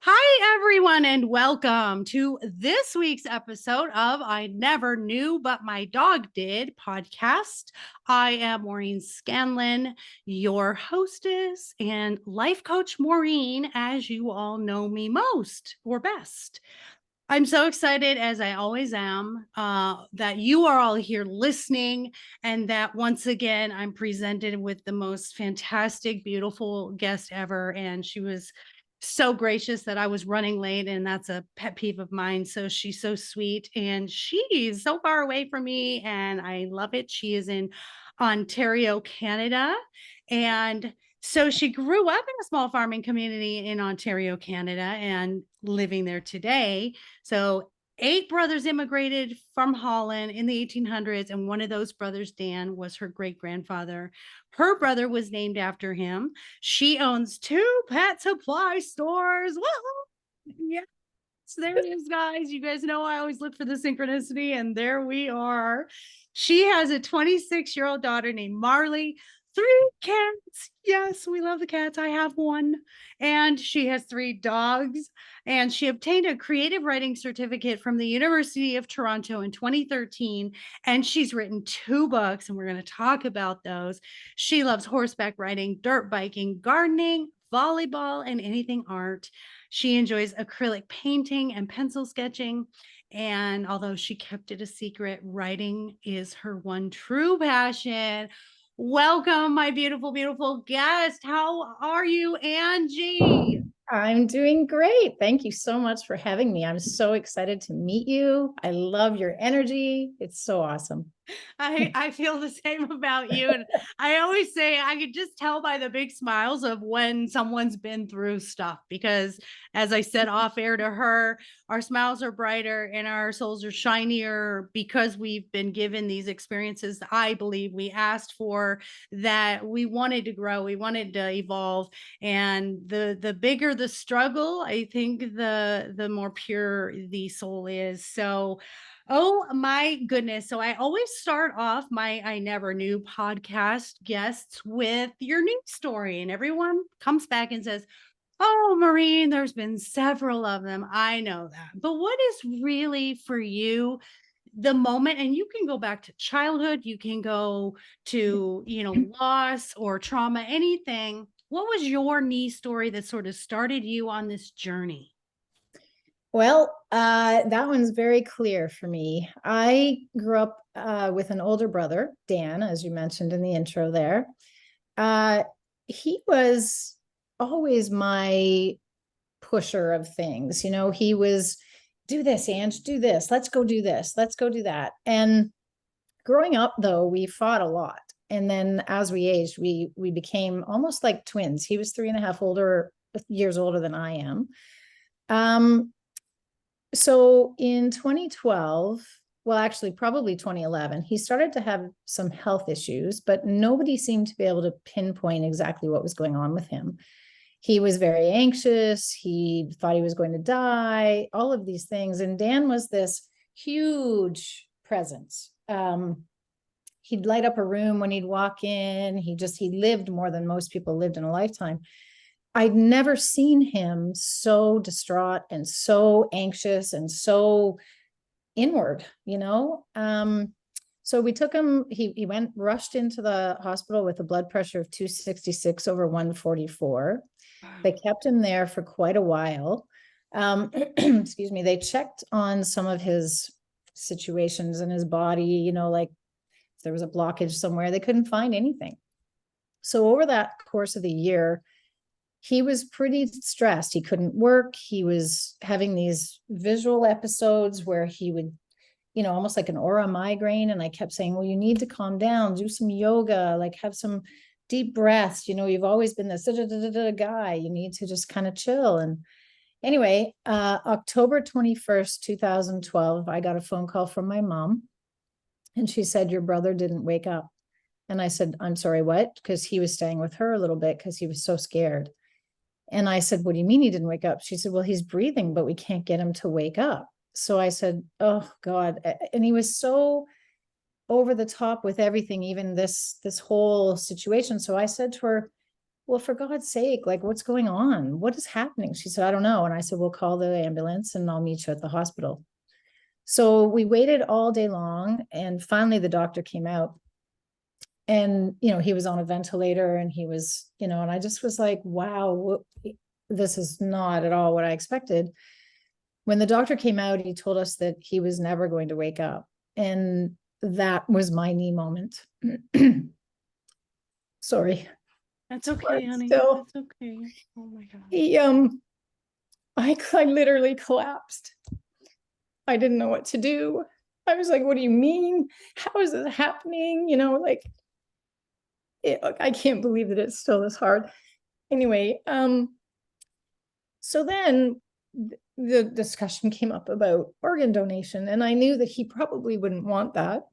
Hi, everyone, and welcome to this week's episode of I Never Knew But My Dog Did podcast. I am Maureen Scanlon, your hostess and life coach, Maureen, as you all know me most or best. I'm so excited, as I always am, that you are all here listening, and that once again, I'm presented with the most fantastic, beautiful guest ever. And she was so gracious that I was running late, and that's a pet peeve of mine. So she's so sweet, and she's so far away from me, and I love it. She is in Ontario, Canada, and so she grew up in a small farming community in Ontario, Canada, and living there today. So 8 brothers immigrated from Holland in the 1800s, and one of those brothers, Dan, was her great-grandfather. Her brother was named after him. She owns 2 pet supply stores. Woo! Yes, there it is, guys. You guys know I always look for the synchronicity, and there we are. She has a 26-year-old daughter named Marley, 3 cats. Yes, we love the cats. I have one. And she has 3 dogs. And she obtained a creative writing certificate from the University of Toronto in 2013. And she's written 2 books, and we're going to talk about those. She loves horseback riding, dirt biking, gardening, volleyball, and anything art. She enjoys acrylic painting and pencil sketching. And although she kept it a secret, writing is her one true passion. Welcome, my beautiful, beautiful guest. How are you, Angie? I'm doing great. Thank you so much for having me. I'm so excited to meet you. I love your energy. It's so awesome. I feel the same about you. And I always say I could just tell by the big smiles of when someone's been through stuff, because as I said off air to her, our smiles are brighter and our souls are shinier because we've been given these experiences I believe we asked for, that we wanted to grow, we wanted to evolve. And the bigger the struggle, I think the more pure the soul is. So oh my goodness. So I always start off my I Never Knew podcast guests with your news story, and everyone comes back and says, "Oh, Maureen, there's been several of them. I know that." But what is really for you the moment? And you can go back to childhood, you can go to, loss or trauma, anything. What was your knee story that sort of started you on this journey? That one's very clear for me. I grew up with an older brother, Dan, as you mentioned in the intro there. Uh, he was always my pusher of things. He was, do this, Ange, do this. Let's go do this. Let's go do that. And growing up, though, we fought a lot. And then as we aged, we became almost like twins. He was 3.5 years older than I am. So in 2012, well, actually, probably 2011, he started to have some health issues, but nobody seemed to be able to pinpoint exactly what was going on with him. He was very anxious. He thought he was going to die, all of these things. And Dan was this huge presence. He'd light up a room when he'd walk in. He lived more than most people lived in a lifetime. I'd never seen him so distraught and so anxious and so inward. So we took him, he went, rushed into the hospital with a blood pressure of 266 over 144. They kept him there for quite a while. Excuse me. They checked on some of his situations in his body, like if there was a blockage somewhere, they couldn't find anything. So over that course of the year, he was pretty stressed. He couldn't work. He was having these visual episodes where he would, almost like an aura migraine. And I kept saying, well, you need to calm down, do some yoga, like have some deep breaths. You've always been this guy. You need to just kind of chill. And anyway, October 21st, 2012, I got a phone call from my mom. And she said, your brother didn't wake up. And I said, I'm sorry, what? Because he was staying with her a little bit because he was so scared. And I said, what do you mean he didn't wake up? She said, well, he's breathing, but we can't get him to wake up. So I said, oh God. And he was so over the top with everything, even this whole situation. So I said to her, well, for God's sake, like, what's going on? What is happening? She said, I don't know. And I said, we'll call the ambulance and I'll meet you at the hospital. So we waited all day long, and finally the doctor came out, and, he was on a ventilator, and he was, and I just was like, wow, this is not at all what I expected. When the doctor came out, he told us that he was never going to wake up. And that was my knee moment. Sorry. That's okay, honey. Still, That's okay. Oh my God. I literally collapsed. I didn't know what to do. I was like, what do you mean? How is this happening? I can't believe that it's still this hard. Anyway, so then the discussion came up about organ donation, and I knew that he probably wouldn't want that,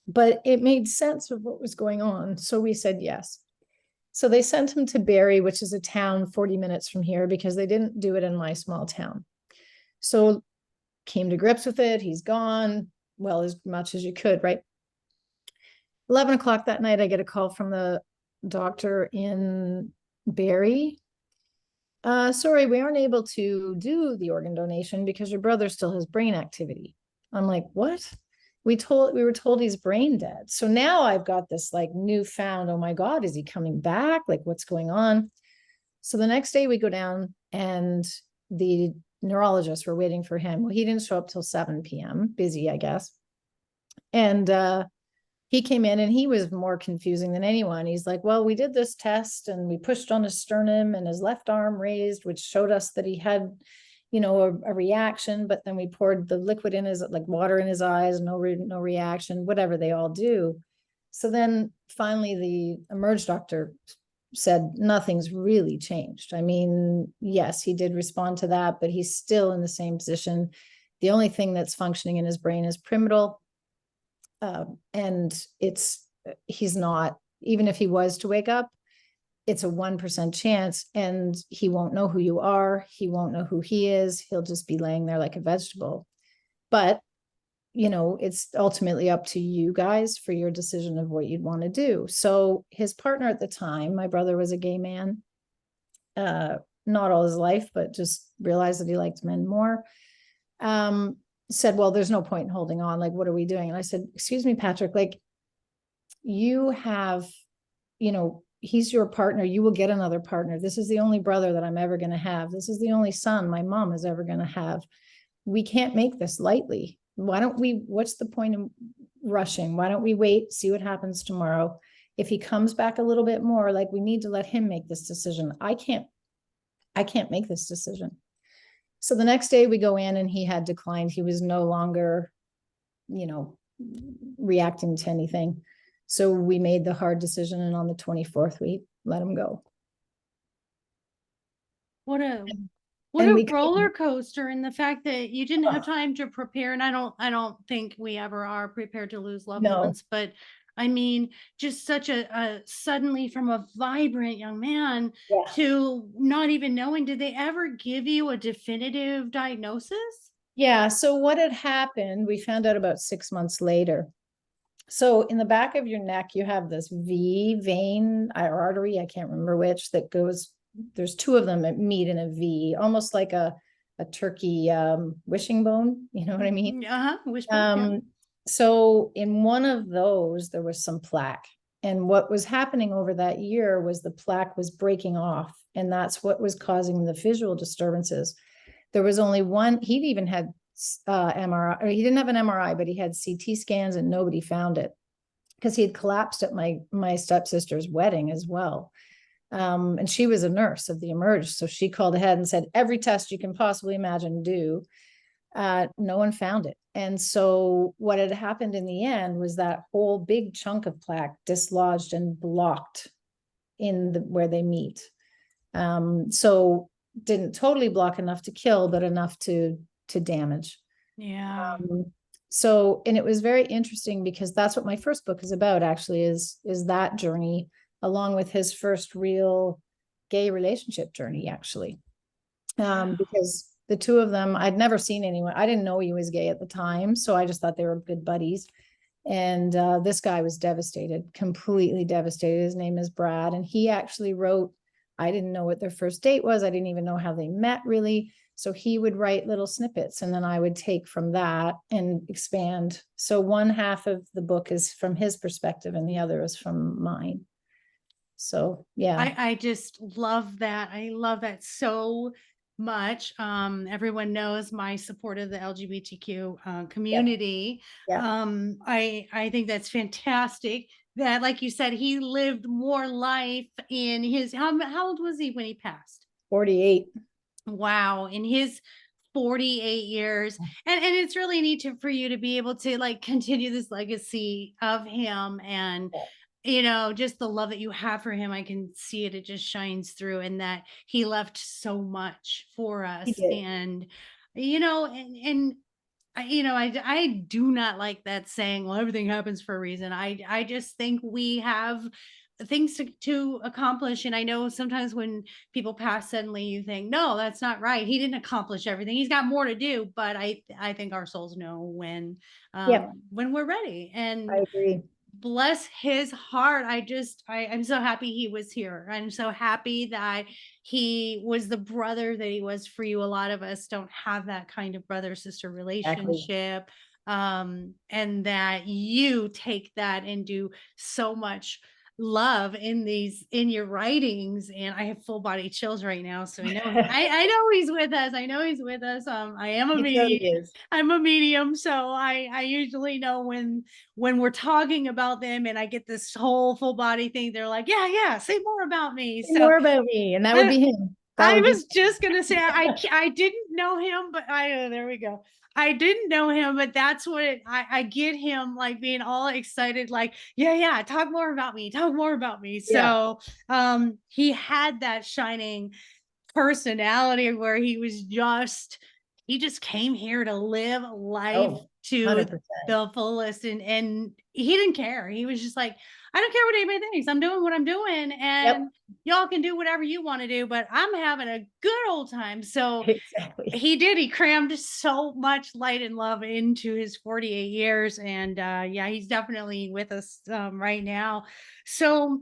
but it made sense of what was going on. So we said yes. So they sent him to Barrie, which is a town 40 minutes from here, because they didn't do it in my small town. So came to grips with it. He's gone. Well, as much as you could, right? 11 o'clock that night, I get a call from the doctor in Barrie. Sorry, we aren't able to do the organ donation because your brother still has brain activity. I'm like, what? We were told he's brain dead. So now I've got this like newfound, oh my God, is he coming back? Like, what's going on? So the next day we go down, and the neurologists were waiting for him. Well, he didn't show up till 7 p.m. Busy, I guess. And he came in, and he was more confusing than anyone. He's like, well, we did this test, and we pushed on his sternum, and his left arm raised, which showed us that he had, a reaction. But then we poured the liquid in his, like, water in his eyes, no reaction, whatever they all do. So then finally the emerge doctor said, nothing's really changed. I mean, yes, he did respond to that, but he's still in the same position. The only thing that's functioning in his brain is pyramidal. And he's not, even if he was to wake up, it's a 1% chance, and he won't know who you are. He won't know who he is. He'll just be laying there like a vegetable. But, it's ultimately up to you guys for your decision of what you'd want to do. So his partner at the time, my brother was a gay man, not all his life, but just realized that he liked men more. Said, well, there's no point in holding on. Like, what are we doing? And I said, excuse me, Patrick, like, you have, he's your partner. You will get another partner. This is the only brother that I'm ever going to have. This is the only son my mom is ever going to have. We can't make this lightly. What's the point in rushing? Why don't we wait, see what happens tomorrow? If he comes back a little bit more, like, we need to let him make this decision. I can't make this decision. So the next day we go in, and he had declined. He was no longer, reacting to anything. So we made the hard decision, and on the 24th, we let him go. What a roller coaster, and the fact that you didn't have time to prepare. And I don't think we ever are prepared to lose loved ones, but I mean, just such a suddenly from a vibrant young man to not even knowing. Did they ever give you a definitive diagnosis? Yeah. So what had happened, we found out about 6 months later. So in the back of your neck, you have this vein or artery, I can't remember which, that goes, there's two of them that meet in a V, almost like a turkey wishing bone. You know what I mean? Wishbone. So in one of those, there was some plaque. And what was happening over that year was the plaque was breaking off. And that's what was causing the visual disturbances. There was only one, he'd even had MRI, or he didn't have an MRI, but he had CT scans, and nobody found it because he had collapsed at my stepsister's wedding as well. And she was a nurse of the emerge. So she called ahead and said, every test you can possibly imagine do. No one found it. And so what had happened in the end was that whole big chunk of plaque dislodged and blocked where they meet. So didn't totally block enough to kill, but enough to damage. Yeah. So, and it was very interesting because that's what my first book is about, actually, is that journey, along with his first real gay relationship journey, actually. Because the two of them, I'd never seen anyone, I didn't know he was gay at the time, so I just thought they were good buddies. And this guy was devastated, completely devastated. His name is Brad. And he actually wrote, I didn't know what their first date was. I didn't even know how they met really. So he would write little snippets and then I would take from that and expand. So one half of the book is from his perspective and the other is from mine. So yeah. I just love that. I love that so much. Everyone knows my support of the LGBTQ Yeah. community. Yeah. I think that's fantastic. That, like you said, he lived more life in his. How old was he when he passed? 48. Wow, in his 48 years. And it's really neat for you to be able to like continue this legacy of him, and just the love that you have for him. I can see it. It just shines through, and that he left so much for He us. did. And I do not like that saying, well, everything happens for a reason. I just think we have things to accomplish. And I know sometimes when people pass suddenly, you think, no, that's not right. He didn't accomplish everything. He's got more to do. But I think our souls know Yeah, when we're ready. I And agree. bless his heart. I'm so happy he was here. I'm so happy that he was the brother that he was for you. A lot of us don't have that kind of brother sister Exactly. relationship. And that you take that and do so much love in your writings. And I have full body chills right now. So I know he's with us. I know he's with us. I am a He totally medium. is. I'm a medium, so I usually know when we're talking about them and I get this whole full body thing. They're like, yeah, say more about me. Say So more about me, and that would I, be him. That I would be was just gonna say I didn't know him, but there we go. I didn't know him, but that's what I get him like being all excited, like, yeah, talk more about me, talk more about me. yeah. So he had that shining personality where he just came here to live life Oh, to 100%. the fullest, and he didn't care. He was just like, I don't care what anybody thinks. I'm doing what I'm doing, Yep. and y'all can do whatever you want to do, but I'm having a good old time. So Exactly. he crammed so much light and love into his 48 years. And yeah, he's definitely with us right now. So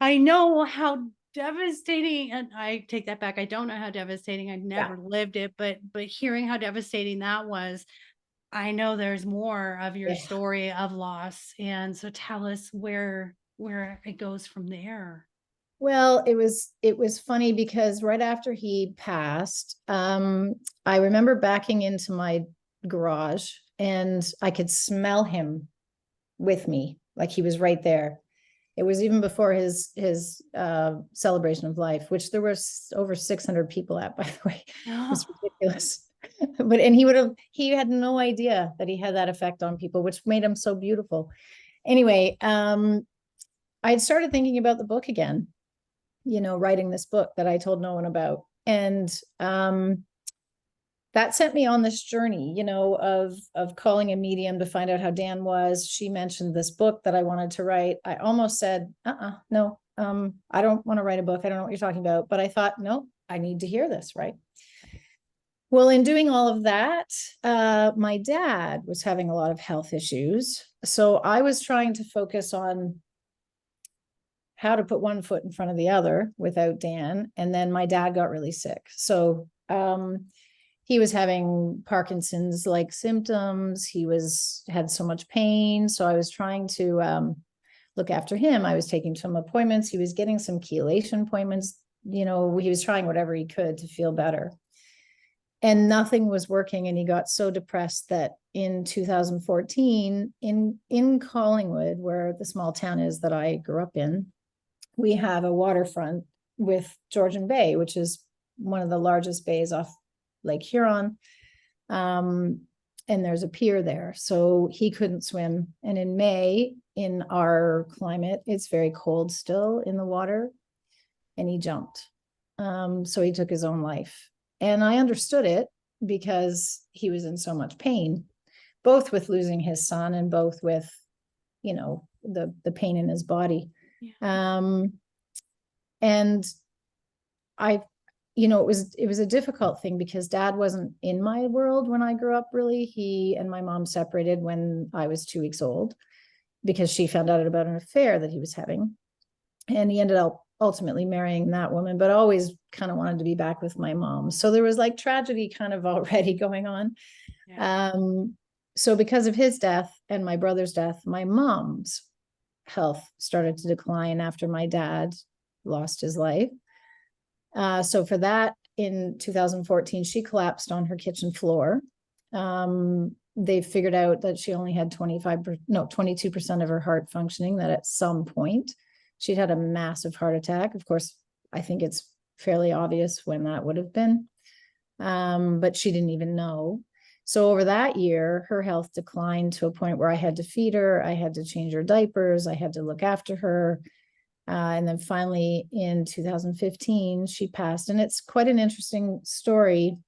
I know how devastating, and I take that back. I don't know how devastating. I've Yeah. never lived it, but hearing how devastating that was, I know there's more of your Yeah. story of loss. And so tell us where it goes from there. Well, it was funny because right after he passed, I remember backing into my garage and I could smell him with me, like he was right there. It was even before his celebration of life, which there were over 600 people at, by the way. It's ridiculous. But and he had no idea that he had that effect on people, which made him so beautiful. Anyway, I had started thinking about the book again, writing this book that I told no one about. And that sent me on this journey, of calling a medium to find out how Dan was. She mentioned this book that I wanted to write. I almost said, no, I don't want to write a book. I don't know what you're talking about. But I thought, no, I need to hear this, right? Well, in doing all of that, my dad was having a lot of health issues. So I was trying to focus on how to put one foot in front of the other without Dan. And then my dad got really sick. So he was having Parkinson's like symptoms. He had so much pain. So I was trying to look after him. I was taking some appointments. He was getting some chelation appointments. He was trying whatever he could to feel better. And nothing was working. And he got so depressed that in 2014, in Collingwood, where the small town is that I grew up in, we have a waterfront with Georgian Bay, which is one of the largest bays off Lake Huron. And there's a pier there. So he couldn't swim. And in May, in our climate, it's very cold still in the water. And he jumped. So he took his own life. And I understood it because he was in so much pain, both with losing his son and both with, the pain in his body. Yeah. And I, it was a difficult thing because dad wasn't in my world when I grew up, really. He and my mom separated when I was 2 weeks old. because she found out about an affair that he was having. And he ended up ultimately marrying that woman, but always kind of wanted to be back with my mom. So there was like tragedy kind of already going on. Yeah. So because of his death and my brother's death, my mom's health started to decline after my dad lost his life. So for that, in 2014, she collapsed on her kitchen floor. They figured out that she only had 22% of her heart functioning, that at some point she'd had a massive heart attack. Of course, I think it's fairly obvious when that would have been, but she didn't even know. So over that year, her health declined to a point where I had to feed her, I had to change her diapers, I had to look after her. And then finally in 2015, she passed. And it's quite an interesting story.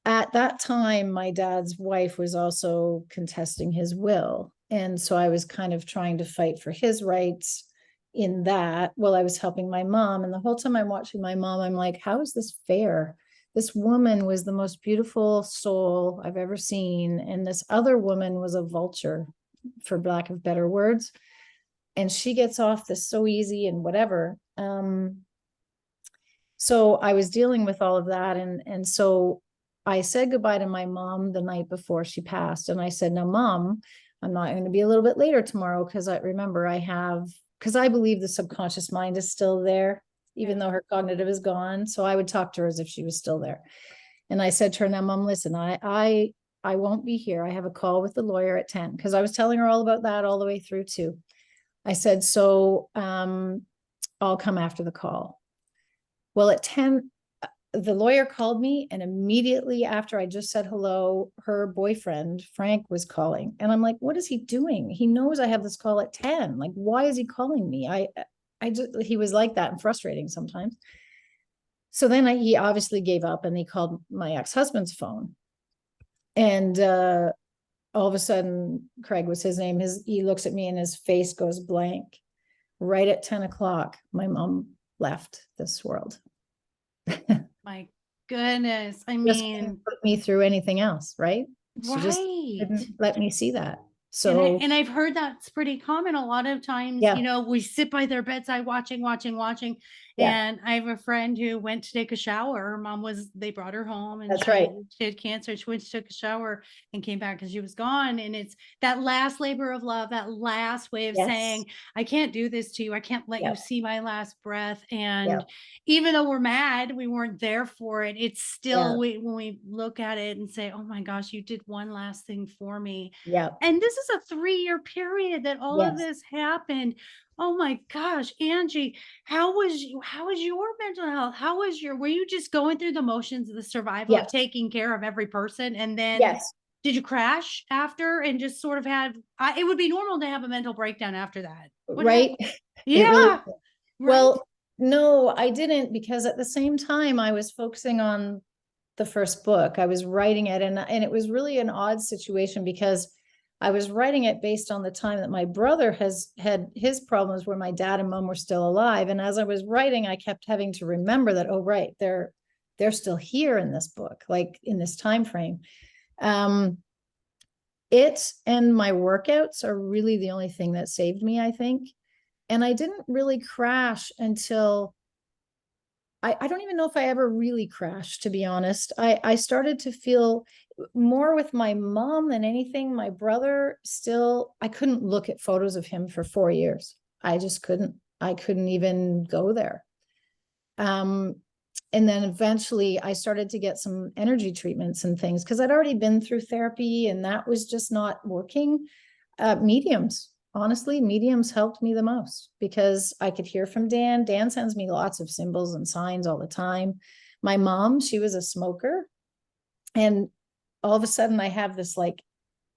At that time, my dad's wife was also contesting his will. And so I was kind of trying to fight for his rights in that while I was helping my mom. And the whole time I'm watching my mom, I'm like, how is this fair? This woman was the most beautiful soul I've ever seen. And this other woman was a vulture, for lack of better words. And she gets off this so easy and whatever. So I was dealing with all of that. And so I said goodbye to my mom the night before she passed. And I said, now, Mom, I'm not going to be a little bit later tomorrow because I remember because I believe the subconscious mind is still there, even though her cognitive is gone. So I would talk to her as if she was still there. And I said to her, now, Mom, listen, I won't be here. I have a call with the lawyer at 10, because I was telling her all about that all the way through too. I said, so I'll come after the call. Well, at 10, the lawyer called me, and immediately after I just said hello, her boyfriend, Frank, was calling. And I'm like, what is he doing? He knows I have this call at 10. Like, why is he calling me? He was like that and frustrating sometimes. So then he obviously gave up, and he called my ex-husband's phone. And all of a sudden, Craig was his name. He looks at me and his face goes blank. Right at 10 o'clock, my mom left this world. My goodness. I Just couldn't mean, put me through anything else, right? She just right. didn't let me see that. And So I've heard that's pretty common. A lot of times, yeah, we sit by their bedside watching. yeah, And I have a friend who went to take a shower. Her mom they brought her home, and that's right. she had cancer. She went to take a shower and came back because she was gone. And it's that last labor of love, that last way of Yes. saying, I can't do this to you. I can't let you Yep. see my last breath. And Yep. even though we're mad, we weren't there for it. It's Yeah. still, when we look at it and say, oh my gosh, you did one last thing for me. Yep. And this is a 3-year period that all of Yes. this happened. Oh my gosh, Angie, how was your mental health? Were you just going through the motions of the survival of Yes. taking care of every person? And then Yes. did you crash after and just sort of it would be normal to have a mental breakdown after that. What Right. happened? It really, Yeah, right. well, no, I didn't, because at the same time I was focusing on the first book. I was writing it, and it was really an odd situation because I was writing it based on the time that my brother had his problems, where my dad and mom were still alive. And as I was writing, I kept having to remember that, oh right, they're still here in this book, like in this time frame. It and my workouts are really the only thing that saved me, I think. And I didn't really crash until I don't even know if I ever really crashed, to be honest. I started to feel more with my mom than anything. My brother, still, I couldn't look at photos of him for 4 years. I just couldn't. I couldn't even go there. And then eventually I started to get some energy treatments and things because I'd already been through therapy and that was just not working. Mediums, honestly, mediums helped me the most because I could hear from Dan. Dan sends me lots of symbols and signs all the time. My mom, she was a smoker. And all of a sudden I have this, like,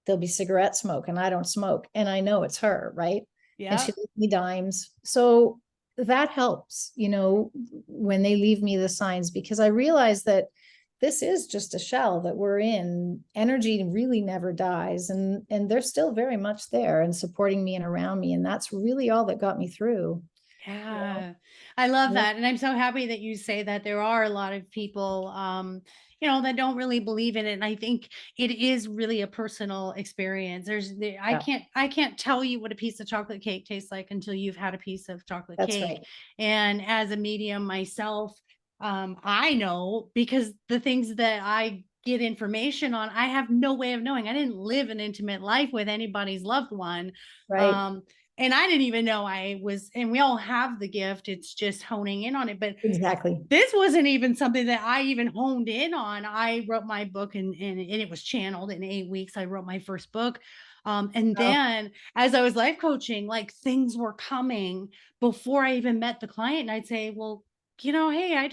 there'll be cigarette smoke and I don't smoke. And I know it's her, right? And Yeah. she leaves me dimes. So that helps, when they leave me the signs, because I realize that this is just a shell that we're in. Energy really never dies, and they're still very much there and supporting me and around me. And that's really all that got me through. Yeah, I love Yeah, that. And I'm so happy that you say that there are a lot of people, that don't really believe in it. And I think it is really a personal experience. I yeah, can't tell you what a piece of chocolate cake tastes like until you've had a piece of chocolate that's right. cake. And as a medium myself, I know because the things that I get information on, I have no way of knowing. I didn't live an intimate life with anybody's loved one. Right. Um, and I didn't even know I was, and we all have the gift. It's just honing in on it. But Exactly. this wasn't even something that I even honed in on. I wrote my book and it was channeled in 8 weeks. I wrote my first book. And Oh, then as I was life coaching, like things were coming before I even met the client. And I'd say, well, hey,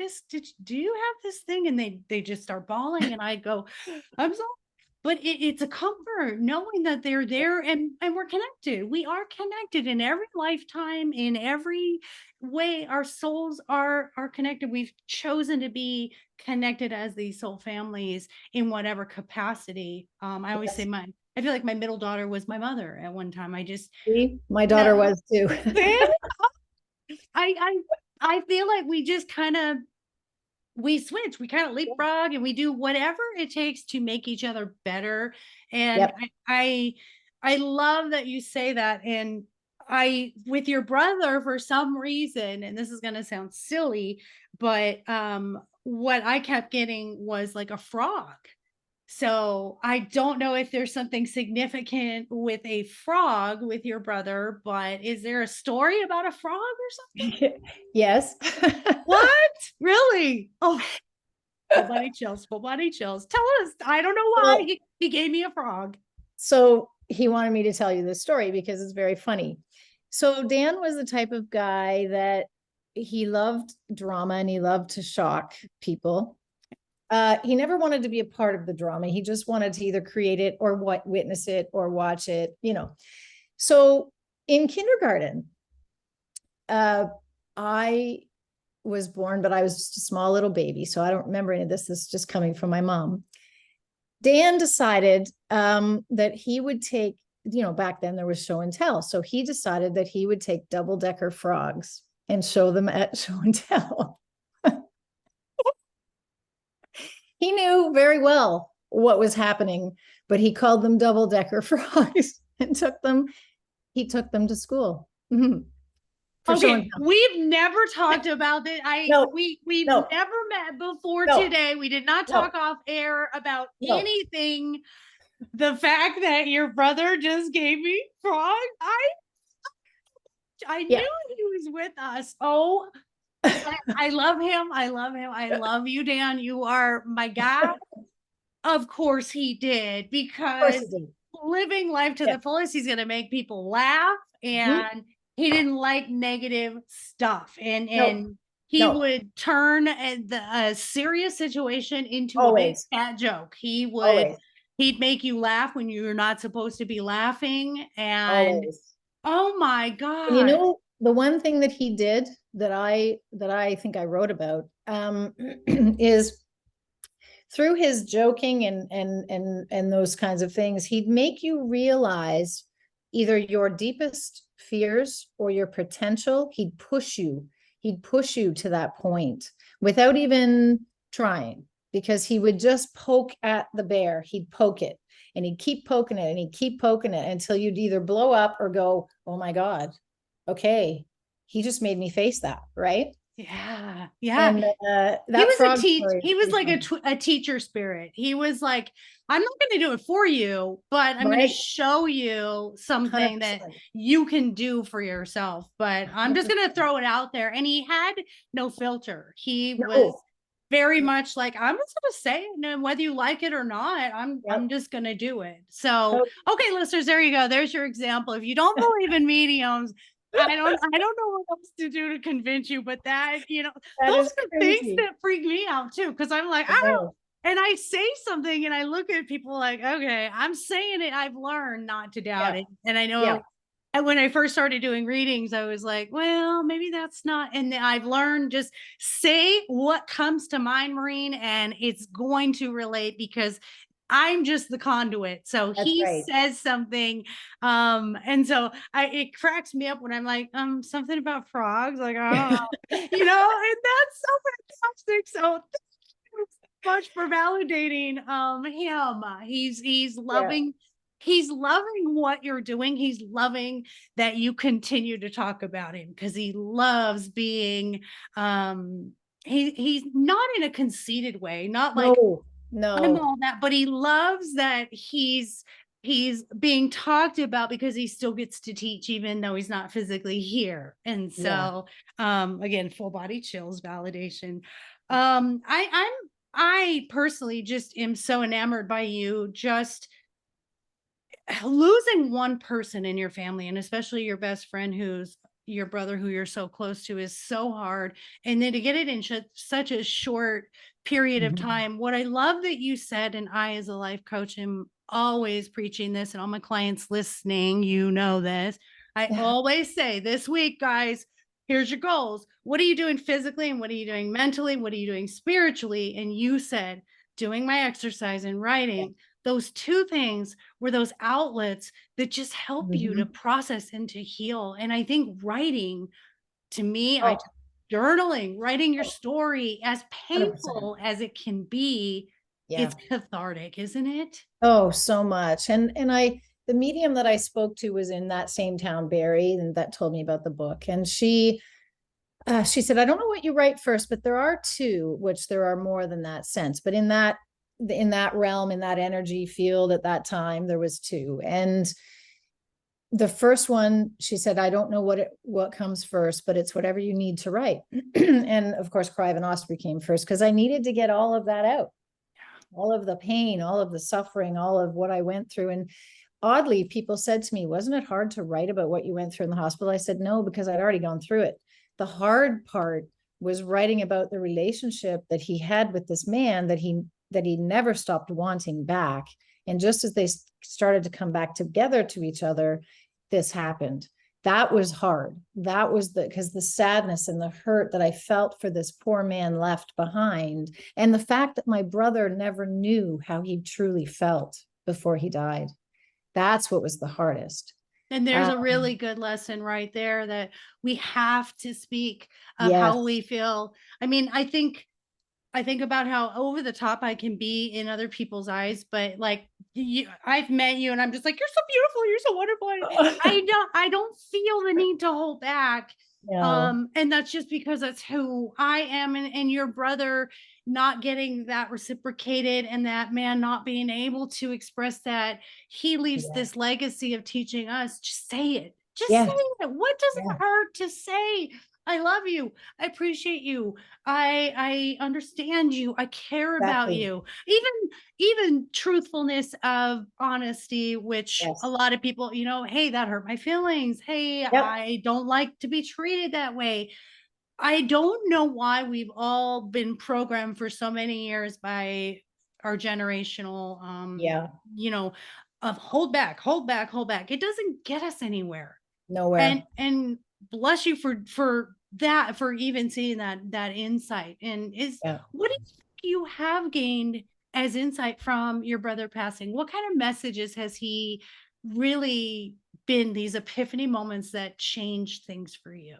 do you have this thing? And they just start bawling. And I'd go, I'm sorry, but it's a comfort knowing that they're there and we're connected. We are connected in every lifetime, in every way. Our souls are connected. We've chosen to be connected as these soul families in whatever capacity. I always say yes. I feel like my middle daughter was my mother at one time. I just, See, my you daughter know, was too. I I I feel like we just kind of we switch, we kind of leapfrog and we do whatever it takes to make each other better. And Yep. I love that you say that. And I, with your brother, for some reason, and this is going to sound silly, but what I kept getting was like a frog. So I don't know if there's something significant with a frog with your brother, but is there a story about a frog or something? Yes. What? Really? Oh, full body chills, full body chills. Tell us. I don't know why Well, he gave me a frog. so he wanted me to tell you this story because it's very funny. So Dan was the type of guy that he loved drama and he loved to shock people. He never wanted to be a part of the drama. He just wanted to either create it or witness it or watch it, you know. So in kindergarten, I was born, but I was just a small little baby. So I don't remember any of this. This is just coming from my mom. Dan decided that he would take, back then there was show and tell. So he decided that he would take double-decker frogs and show them at show and tell. He knew very well what was happening, but he called them double-decker frogs and he took them to school. Mm-hmm. For show and Okay, tell. we've never talked about it. No, We've no, never met before no, today. We did not no, talk off air about no. anything. The fact that your brother just gave me frog, I Yeah. knew he was with us. Oh, I love him. I love him. I love you, Dan. You are my guy. Of course he did, Of course because he did. living life to Yeah. the fullest, he's going to make people laugh. Mhm. And he didn't like negative stuff. No, And he no, would turn a serious situation into a big always, fat joke. always, He'd make you laugh when you're not supposed to be laughing. And always. oh my And you God. know, the one thing that he did that I think I wrote about is through his joking and those kinds of things, he'd make you realize either your deepest fears or your potential. He'd push you to that point without even trying, because he would just poke at the bear. He'd poke it and he'd keep poking it and he'd keep poking it until you'd either blow up or go, oh my God, okay, he just made me face that, right? Yeah. Yeah. And He that was frog story is he was pretty like funny. a teacher spirit. He was like, I'm not going to do it for you, but I'm going to Right? show you something that 100%. you can do for yourself. But I'm just going to throw it out there. And he had no filter. He was No. very much like, I'm just going to say it, and whether you like it or not, I'm Yep. just going to do it. So, Totally. okay, listeners, there you go. There's your example. If you don't believe in mediums, I don't know what else to do to convince you, but that, That those is are things crazy. that freak me out too. Cause I'm like, I I don't, know. and I say something and I look at people like, okay, I'm saying it. I've learned not to doubt Yeah. it. And I Yeah. know, and when I first started doing readings, I was like, well, maybe that's not. And then I've learned, just say what comes to mind, Maureen, and it's going to relate, because I'm just the conduit. So That's he right. says something. And so it cracks me up when I'm like, something about frogs. Like, I don't know, and that's so fantastic. So much for validating him. He's Yeah. loving, he's loving what you're doing. He's loving that you continue to talk about him because he loves being he's not in a conceited way, not like No, I'm no. all that, but he loves that he's being talked about because he still gets to teach even though he's not physically here. And Yeah. so again, full body chills validation. I personally just am so enamored by you. Just losing one person in your family, and especially your best friend who's your brother who you're so close to, is so hard. And then to get it in such a short period of Mhm. time. What I love that you said, and I as a life coach am always preaching this, and all my clients listening, this. I always say, this week, guys, here's your goals. What are you doing physically, and what are you doing mentally? What are you doing spiritually? And you said doing my exercise and Yeah. writing. Those two things were those outlets that just help you to Mhm. process and to heal. And I think writing, to me, Oh, journaling, writing your oh, story, as 100%. painful as it can be, Yeah. it's cathartic, isn't it? Oh, so much. And the medium that I spoke to was in that same town, Barry, and that told me about the book. And she said, I don't know what you write first, but there are two, which there are more than that sense. But in that realm, in that energy field at that time, there was two. And the first one, she said, I don't know what comes first, but it's whatever you need to write. And of course, Crive and Osprey came first because I needed to get all of that out, all of the pain, all of the suffering, all of what I went through. And oddly, people said to me, wasn't it hard to write about what you went through in the hospital? I said, no, because I'd already gone through it. The hard part was writing about the relationship that he had with this man that he never stopped wanting back. And just as they started to come back together to each other, this happened. That was hard. That was because the sadness and the hurt that I felt for this poor man left behind, and the fact that my brother never knew how he truly felt before he died. That's what was the hardest. And there's Um, a really good lesson right there that we have to speak of yes. how we feel. I mean, I think about how over the top I can be in other people's eyes, but like I've met you and I'm just like, you're so beautiful, you're so wonderful. I don't feel the need to hold back. No. And that's just because that's who I am. And your brother not getting that reciprocated and that man not being able to express that, he leaves Yeah. this legacy of teaching us, just say it. Just say Yeah. it. What does Yeah. it hurt to say? I love you. I appreciate you. I understand you. I care about Exactly. you. Even truthfulness of honesty, which a Yes. lot of people, hey, that hurt my feelings. Hey, Yep. I don't like to be treated that way. I don't know why we've all been programmed for so many years by our generational Yeah. you know, of hold back, hold back, hold back. It doesn't get us anywhere. and Nowhere. and bless you for that, for even seeing that insight. And is Yeah. what do you think you have gained as insight from your brother passing? What kind of messages has he really been, these epiphany moments that changed things for you?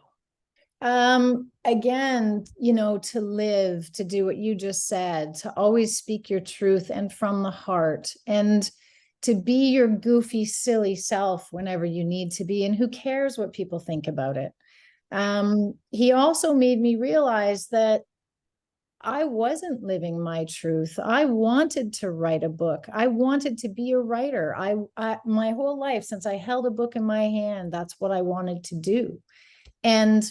Again, to live, to do what you just said, to always speak your truth and from the heart, and to be your goofy, silly self whenever you need to be. And who cares what people think about it? He also made me realize that I wasn't living my truth. I wanted to write a book. I wanted to be a writer. My whole life, since I held a book in my hand, that's what I wanted to do. And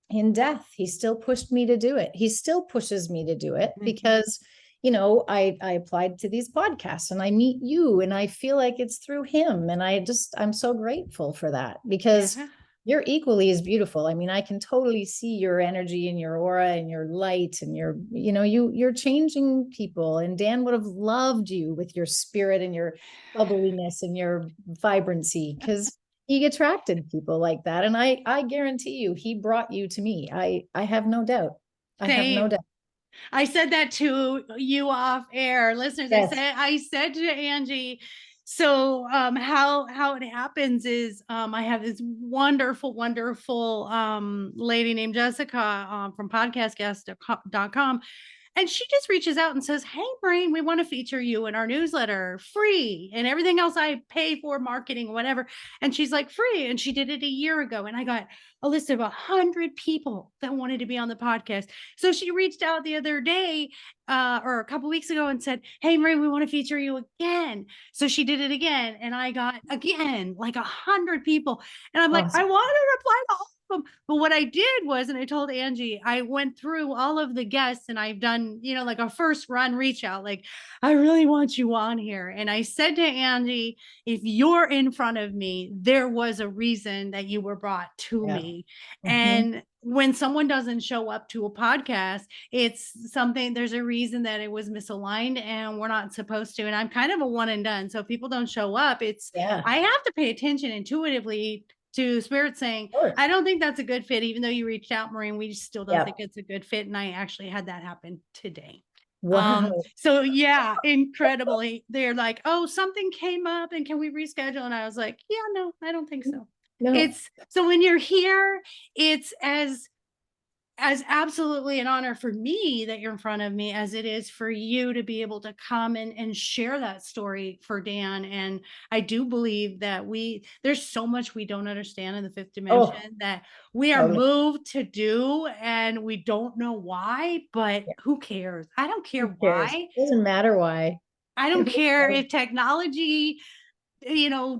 in death, he still pushed me to do it. He still pushes me to do it because, I applied to these podcasts and I meet you and I feel like it's through him. And I'm so grateful for that because Yeah. you're equally as beautiful. I mean, I can totally see your energy and your aura and your light and you're changing people. And Dan would have loved you with your spirit and your bubbliness and your vibrancy because he attracted people like that. And I guarantee you, he brought you to me. I have no doubt. I have no Same. doubt. I said that to you off air, listeners. Yes. I said to Angie, so how it happens is I have this wonderful lady named Jessica from podcastguest.com. And she just reaches out and says, "Hey, Maureen, we want to feature you in our newsletter, free, and everything else I pay for, marketing, whatever." And she's like, "Free." And she did it a year ago. And I got a list of 100 people that wanted to be on the podcast. So she reached out the other day or a couple weeks ago and said, "Hey, Maureen, we want to feature you again." So she did it again. And I got again like 100 people. And I'm like, I Awesome. want to reply to all of them. But what I did was, and I told Angie, I went through all of the guests and I've done, like a first run reach out, like, I really want you on here. And I said to Angie, if you're in front of me, there was a reason that you were brought to Yeah. me. Mhm. And when someone doesn't show up to a podcast, it's something, there's a reason that it was misaligned and we're not supposed to. And I'm kind of a one and done. So if people don't show up, Yeah. I have to pay attention intuitively to spirit saying, Of course. I don't think that's a good fit. Even though you reached out, Maureen, we still don't Yep. think it's a good fit. And I actually had that happen today. Wow. So yeah, incredibly, they're like, "Oh, something came up and can we reschedule?" And I was like, "Yeah, no, I don't think so." No. It's so when you're here, it's as absolutely an honor for me that you're in front of me as it is for you to be able to come and share that story for Dan. And I do believe that there's so much we don't understand in the fifth dimension Oh, that we are totally. moved to do, and we don't know why, but Yeah. who cares? I don't care Who cares? why. Doesn't matter why. I don't Who care cares? if technology,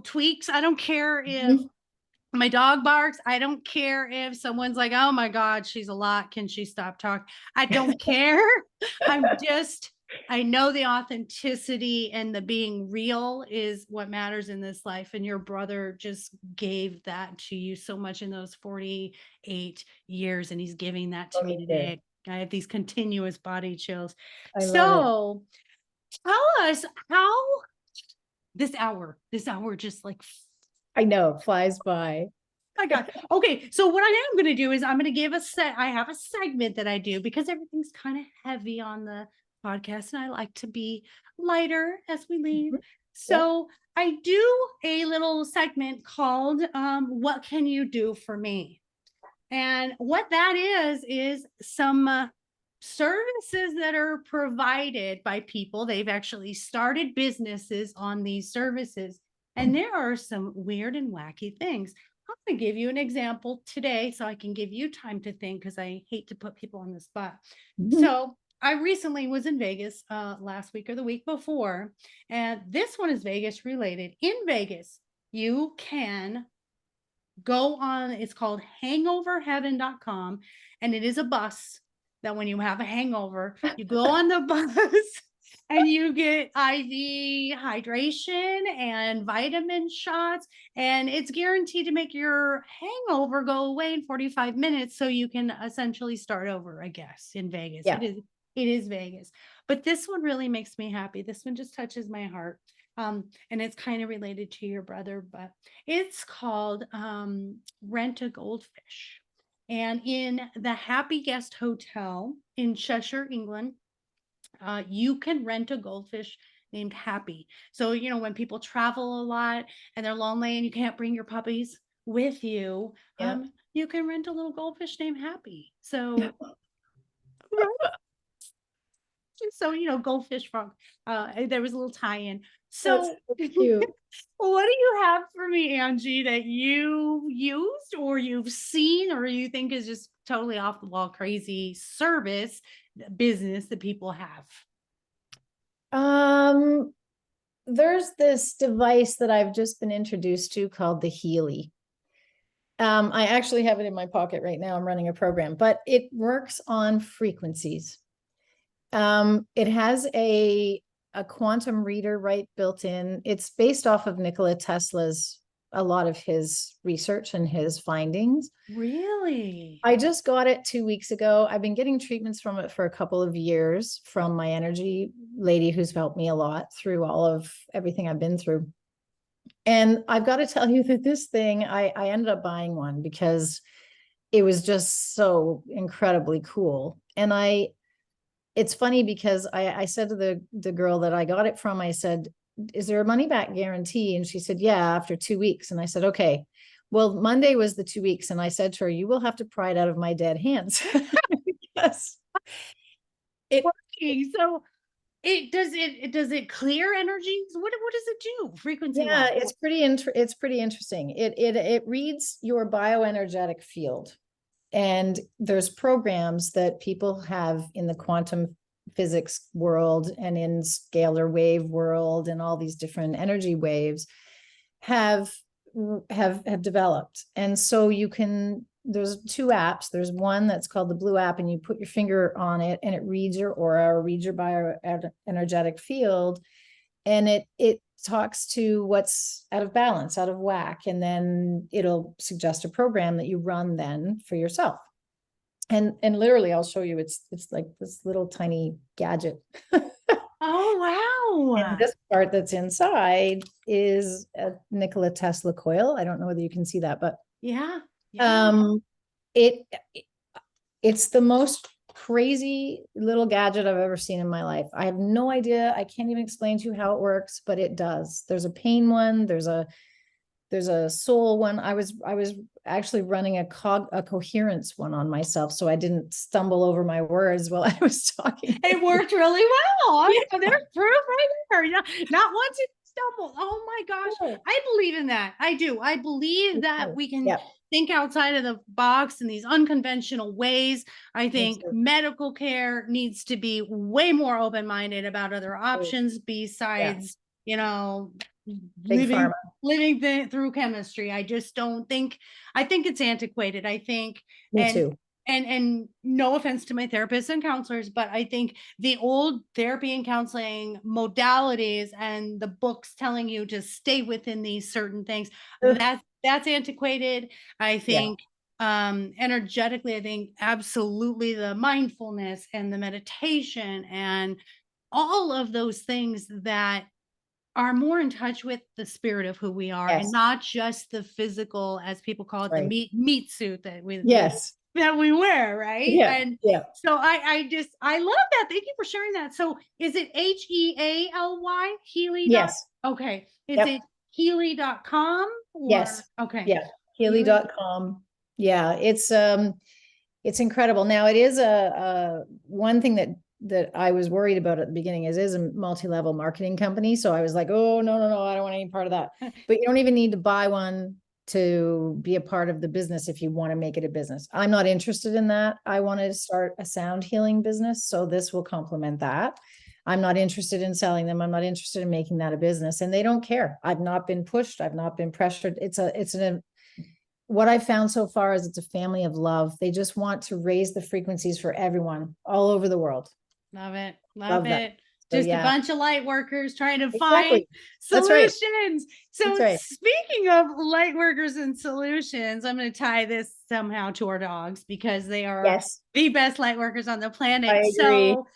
tweaks. I don't care if Mhm. my dog barks. I don't care if someone's like, "Oh my God, she's a lot. Can she stop talking?" I don't care. I know the authenticity and the being real is what matters in this life. And your brother just gave that to you so much in those 48 years. And he's giving that to me Totally did. today. I have these continuous body chills. I love it. So tell us how this hour just like, I know, flies by. my God. Okay. So what I am going to do is I'm going to I have a segment that I do because everything's kind of heavy on the podcast and I like to be lighter as we leave. Mhm. Yep. So I do a little segment called What Can You Do for Me? And what that is some services that are provided by people. They've actually started businesses on these services. And there are some weird and wacky things. I'm going to give you an example today so I can give you time to think because I hate to put people on the spot. Mhm. So I recently was in Vegas last week or the week before, and this one is Vegas related. In Vegas, you can go on, it's called hangoverheaven.com, and it is a bus that when you have a hangover, you go on the bus and you get IV hydration and vitamin shots, and it's guaranteed to make your hangover go away in 45 minutes so you can essentially start over, I guess, in Vegas. Yeah. It is Vegas. But this one really makes me happy. This one just touches my heart. And it's kind of related to your brother, but it's called Rent a Goldfish. And in the Happy Guest Hotel in Cheshire, England, you can rent a goldfish named Happy. So, when people travel a lot and they're lonely and you can't bring your puppies with you, Yeah. you can rent a little goldfish named Happy. So, goldfish frog. There was a little tie-in. That's So, so cute. what do you have for me, Angie, that you used or you've seen or you think is just totally off the wall crazy service business that people have? Um, there's this device that I've just been introduced to called the Healy. I actually have it in my pocket right now. I'm running a program, but it works on frequencies. It has a quantum reader right built in. It's based off of Nikola Tesla's, a lot of his research and his findings. Really? I just got it 2 weeks ago. I've been getting treatments from it for a couple of years from my energy lady who's helped me a lot through all of everything I've been through. And I've got to tell you that this thing, I ended up buying one because it was just so incredibly cool. And it's funny because I said to the girl that I got it from, I said, is there a money back guarantee? And she said, yeah, after 2 weeks. And I said, okay, well, Monday was the 2 weeks. And I said to her, you will have to pry it out of my dead hands. Yes. It, Working. So it clear energies? What does it do frequency yeah, wise? it's pretty interesting. It reads your bioenergetic field. And there's programs that people have in the quantum physics world and in scalar wave world and all these different energy waves have developed. And so you can, there's two apps. There's one that's called the Blue app, and you put your finger on it and it reads your aura or reads your bioenergetic field, and it talks to what's out of balance, out of whack, and then it'll suggest a program that you run then for yourself. And literally, I'll show you. It's like this little tiny gadget. Oh And wow. this part that's inside is a Nikola Tesla coil. I don't know whether you can see that, but Yeah. Yeah. um, it it's the most crazy little gadget I've ever seen in my life. I have no idea. I can't even explain to you how it works, but it does. There's a pain one. There's a soul one. I was actually running a coherence one on myself, so I didn't stumble over my words while I was talking. It worked really well. Yeah. There's proof right there. Not once it stumbled. Oh my gosh. Oh, I believe in that. I do. I believe that we can yeah, think outside of the box in these unconventional ways. I me think too. medical care needs to be way more open-minded about other options Yeah, besides, big pharma. living through chemistry. I just don't think, I think it's antiquated. I think, Me and too. and no offense to my therapists and counselors, but I think the old therapy and counseling modalities and the books telling you to stay within these certain things, that's antiquated. I Yeah. think energetically, I think absolutely the mindfulness and the meditation and all of those things that are more in touch with the spirit of who we are and Yes. not just the physical, as people call it, the Right. meat suit that Yes. we wear, right? Yeah. And Yeah. so I love that. Thank you for sharing that. So is it Healy? Healy dot Yes. okay. Is Yep. it Healy.com Yes. or okay. Yeah. Healy. Healy.com. Yeah. It's incredible. Now it is a one thing that I was worried about at the beginning is a multi-level marketing company. So I was like, oh no, I don't want any part of that. But you don't even need to buy one to be a part of the business if you want to make it a business. I'm not interested in that. I wanted to start a sound healing business. So this will complement that. I'm not interested in selling them. I'm not interested in making that a business. And they don't care. I've not been pushed. I've not been pressured. What I've found so far is it's a family of love. They just want to raise the frequencies for everyone all over the world. Love it. Love Love that. it. So Just a yeah, bunch of light workers trying to find exactly. That's right. solutions. That's So right. speaking of light workers and solutions, I'm going to tie this somehow to our dogs because they are Yes, the best light workers on the I planet. agree. So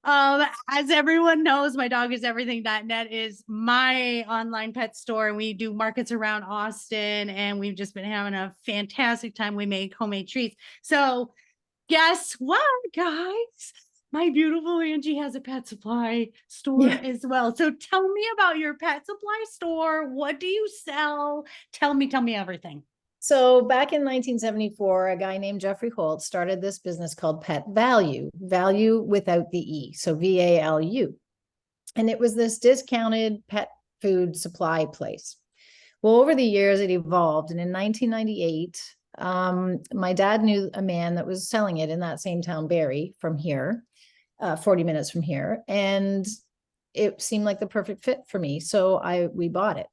as everyone knows, my dog is everything.net is my online pet store, and we do markets around Austin, and we've just been having a fantastic time. We make homemade treats. So guess what, guys? My beautiful Angie has a pet supply store Yeah. as well. So tell me about your pet supply store. What do you sell? Tell me everything. So back in 1974, a guy named Jeffrey Holt started this business called Pet Value, value without the E, so VALU. And it was this discounted pet food supply place. Well, over the years, it evolved. And in 1998, my dad knew a man that was selling it in that same town, Barrie, from here, 40 minutes from here. And it seemed like the perfect fit for me. So we bought it.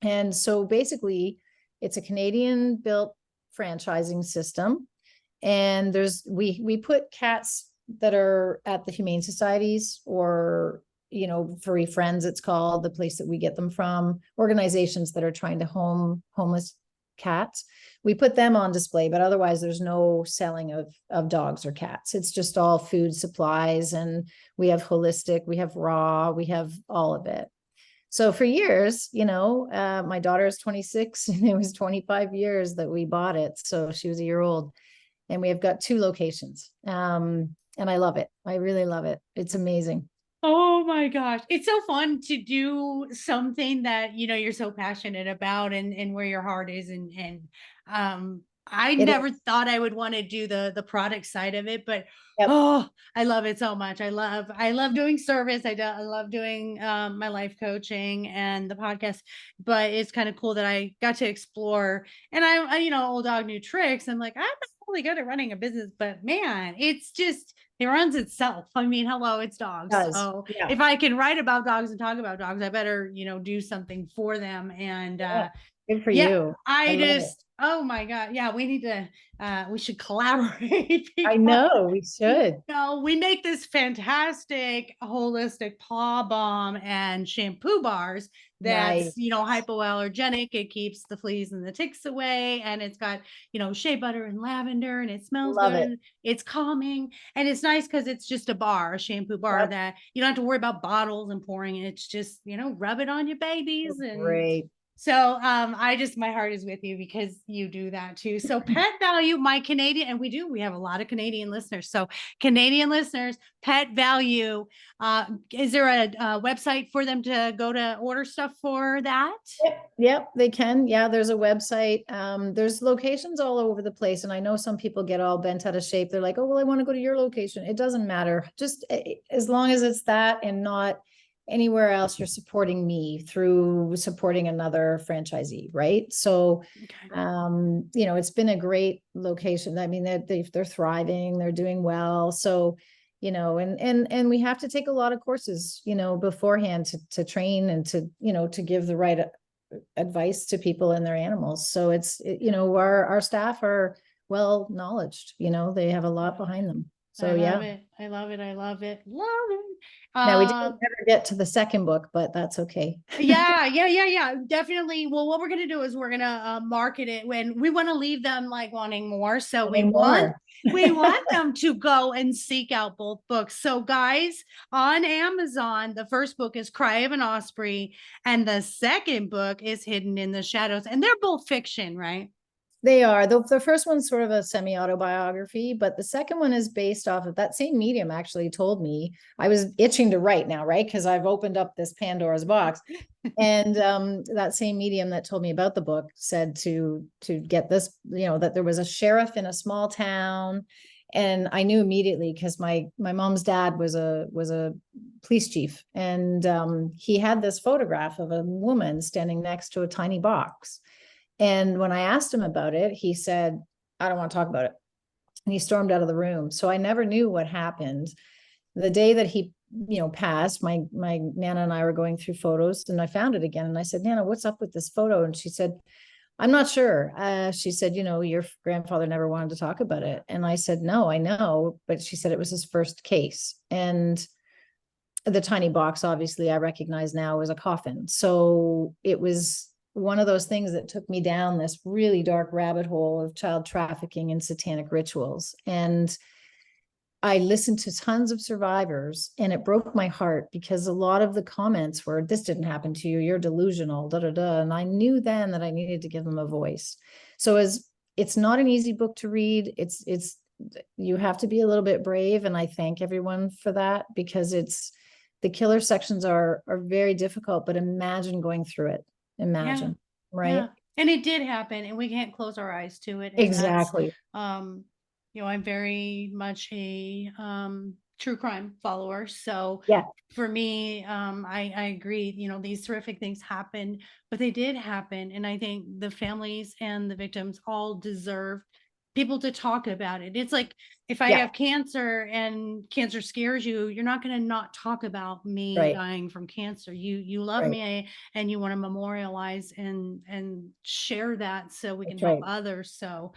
And so basically, it's a Canadian built franchising system. And we put cats that are at the humane societies or furry friends, it's called, the place that we get them from, organizations that are trying to home homeless cats. We put them on display, but otherwise there's no selling of dogs or cats. It's just all food supplies, and we have holistic, we have raw, we have all of it. So for years, my daughter is 26 and it was 25 years that we bought it. So she was a year old, and we have got two locations. And I love it. I really love it. It's amazing. Oh my gosh. It's so fun to do something that, you're so passionate about and where your heart is. I It never is. thought I would want to do the product side of it, but Yep. oh, I love it so much. I love doing service. I love doing my life coaching and the podcast, but it's kind of cool that I got to explore. And old dog new tricks. I'm like, I'm not really good at running a business, but man, it runs itself. I mean, hello, it's It dogs. does. So Yeah. if I can write about dogs and talk about dogs, I better, do something for them. And Yeah. Good for yeah, you. I I love it. just, oh my God. Yeah, we should collaborate I because know we should. we make this fantastic holistic paw balm and shampoo bars that's, Nice. hypoallergenic. It keeps the fleas and the ticks away. And it's got, shea butter and lavender, and it smells Love good it. and it's calming. And it's nice because it's just a shampoo bar Yep. that you don't have to worry about bottles and pouring. It's just, rub it on your babies. And Great. so my heart is with you because you do that too. So pet value, my Canadian, and we have a lot of Canadian listeners. So Canadian listeners, pet value. Is there a website for them to go to order stuff for that? Yep, they can. Yeah, there's a website. There's locations all over the place. And I know some people get all bent out of shape. They're like, oh, well, I want to go to your location. It doesn't matter. Just as long as it's that and not anywhere else, you're supporting me through supporting another franchisee, right? So, Okay. it's been a great location. I mean, they're thriving, they're doing well. So, and we have to take a lot of courses, beforehand to train and to give the right advice to people and their animals. So our staff are well knowledged, they have a lot behind them. I So love yeah. it. I love it. I love it. Love it. Now we didn't ever get to the second book, but that's okay. Yeah. Definitely. Well, what we're gonna do is we're gonna market it when we want to leave them like wanting more. So we Wanting want more. we want them to go and seek out both books. So guys, on Amazon, the first book is Cry of an Osprey, and the second book is Hidden in the Shadows, and they're both fiction, right? They are. The first one's sort of a semi-autobiography, but the second one is based off of that same medium actually told me. I was itching to write now, right? Because I've opened up this Pandora's box. And that same medium that told me about the book said to get this, that there was a sheriff in a small town. And I knew immediately because my mom's dad was a police chief, and he had this photograph of a woman standing next to a tiny box. And when I asked him about it, he said, I don't want to talk about it. And he stormed out of the room. So I never knew what happened. The day that he, passed, my Nana and I were going through photos, and I found it again. And I said, Nana, what's up with this photo? And she said, I'm not sure. She said, your grandfather never wanted to talk about it. And I said, no, I know. But she said it was his first case. And the tiny box, obviously, I recognize now as a coffin. So it was one of those things that took me down this really dark rabbit hole of child trafficking and satanic rituals. And I listened to tons of survivors, and it broke my heart because a lot of the comments were, this didn't happen to you, you're delusional, da da da. And I knew then that I needed to give them a voice. So it's not an easy book to read. It's you have to be a little bit brave. And I thank everyone for that, because the killer sections are very difficult, but imagine going through it. Yeah. Imagine, right? Yeah. And it did happen, and we can't close our eyes to it. And that's, Exactly. I'm very much a true crime follower. So Yeah. for me, I agree, these horrific things happen, but they did happen. And I think the families and the victims all deserve people to talk about it. It's like if I Yeah. have cancer and cancer scares you, you're not going to not talk about me Right. dying from cancer. You love Right. me, and you want to memorialize and share that so we can That's help right. others. So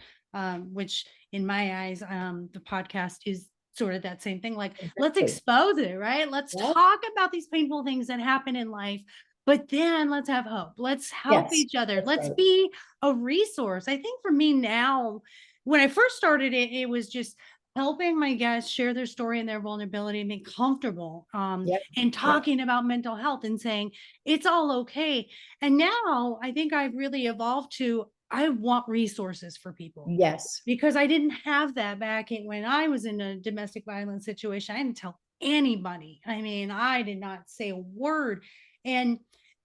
which in my eyes, the podcast is sort of that same thing. Like, let's Exactly. expose it, right? Let's Yeah. talk about these painful things that happen in life, but then let's have hope. Let's help Yes. each other. That's Let's right. be a resource. I think for me now, when I first started it, it was just helping my guests share their story and their vulnerability and be comfortable Yep. and Yep. talking about mental health and saying it's all okay. And now I think I've really evolved to I want resources for people Yes. because I didn't have that back when I was in a domestic violence situation. I didn't tell anybody. I mean, I did not say a word. And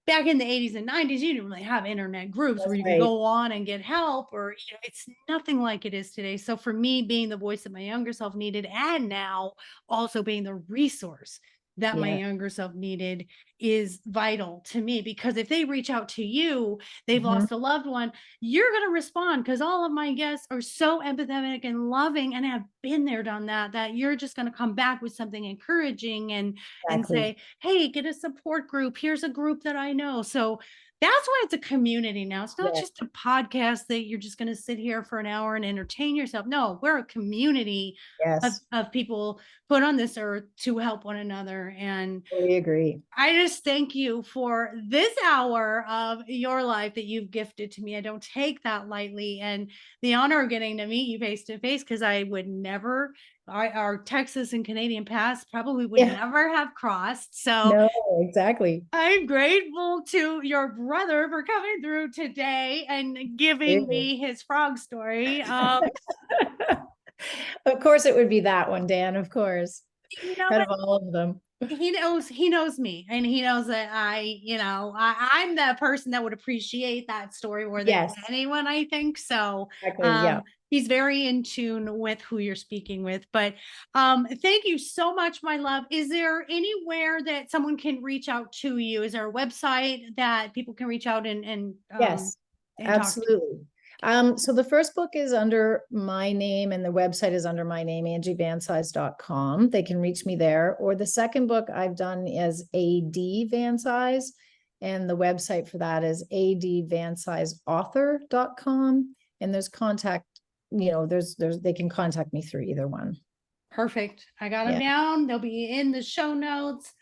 back in the 80s and 90s, you didn't really have internet groups where That's you could right. go on and get help, or it's nothing like it is today. So for me, being the voice that my younger self needed, and now also being the resource that my Yeah. younger self needed, is vital to me, because if they reach out to you, they've Mhm. lost a loved one, you're going to respond, because all of my guests are so empathetic and loving and have been there, done that, that you're just going to come back with something encouraging and Exactly. say, hey, get a support group. Here's a group that I know. So that's why it's a community now. It's not Yeah. just a podcast that you're just going to sit here for an hour and entertain yourself. No, we're a community Yes. of people put on this earth to help one another. And We agree. I just thank you for this hour of your life that you've gifted to me. I don't take that lightly. And the honor of getting to meet you face to face, because I would never, our Texas and Canadian paths probably would Yeah. never have crossed. So No, exactly. I'm grateful to your brother for coming through today and giving Really. me his frog story. Of course it would be that one, Dan, of course. You know, Out of all of them. he knows me, and he knows that I'm the person that would appreciate that story more than Yes, anyone, I think. So exactly. Yeah. he's very in tune with who you're speaking with. But thank you so much, my love. Is there anywhere that someone can reach out to you? Is there a website that people can reach out Yes, and talk to? absolutely. So the first book is under my name and the website is under my name, angievancise.com. They can reach me there. Or the second book I've done is AD Vancise, and the website for that is advanciseauthor.com. And there's contact, there's they can contact me through either one. Perfect. I got them Yeah. down. They'll be in the show notes.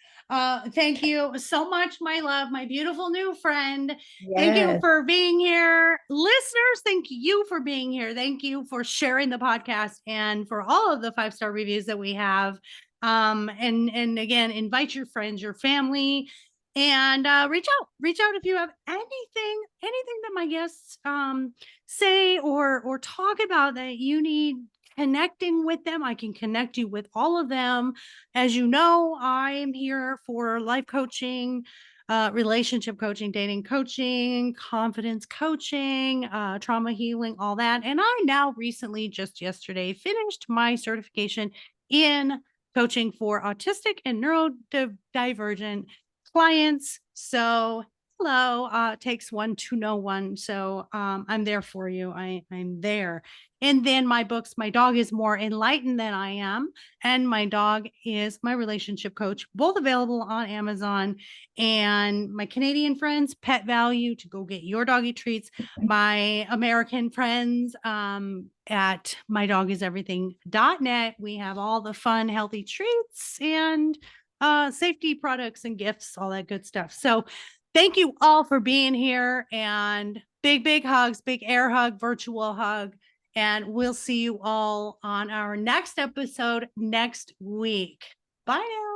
Thank you so much, my love, my beautiful new friend. Thank you Yes. for being here. Listeners, thank you for being here. Thank you for sharing the podcast and for all of the 5-star reviews that we have. And again, invite your friends, your family, and reach out if you have anything that my guests say or talk about that you need connecting with them. I can connect you with all of them. As you know, I'm here for life coaching, relationship coaching, dating coaching, confidence coaching, trauma healing, all that. And I now recently, just yesterday, finished my certification in coaching for autistic and neurodivergent clients. So hello, takes one to know one. So I'm there for you. I'm there. And then my books, my dog is more enlightened than I am, and my dog is my relationship coach, both available on Amazon. And my Canadian friends, Pet Value, to go get your doggy treats. My American friends at mydogiseverything.net, we have all the fun, healthy treats and safety products and gifts, all that good stuff. So thank you all for being here, and big hugs, big air hug, virtual hug. And we'll see you all on our next episode next week. Bye now.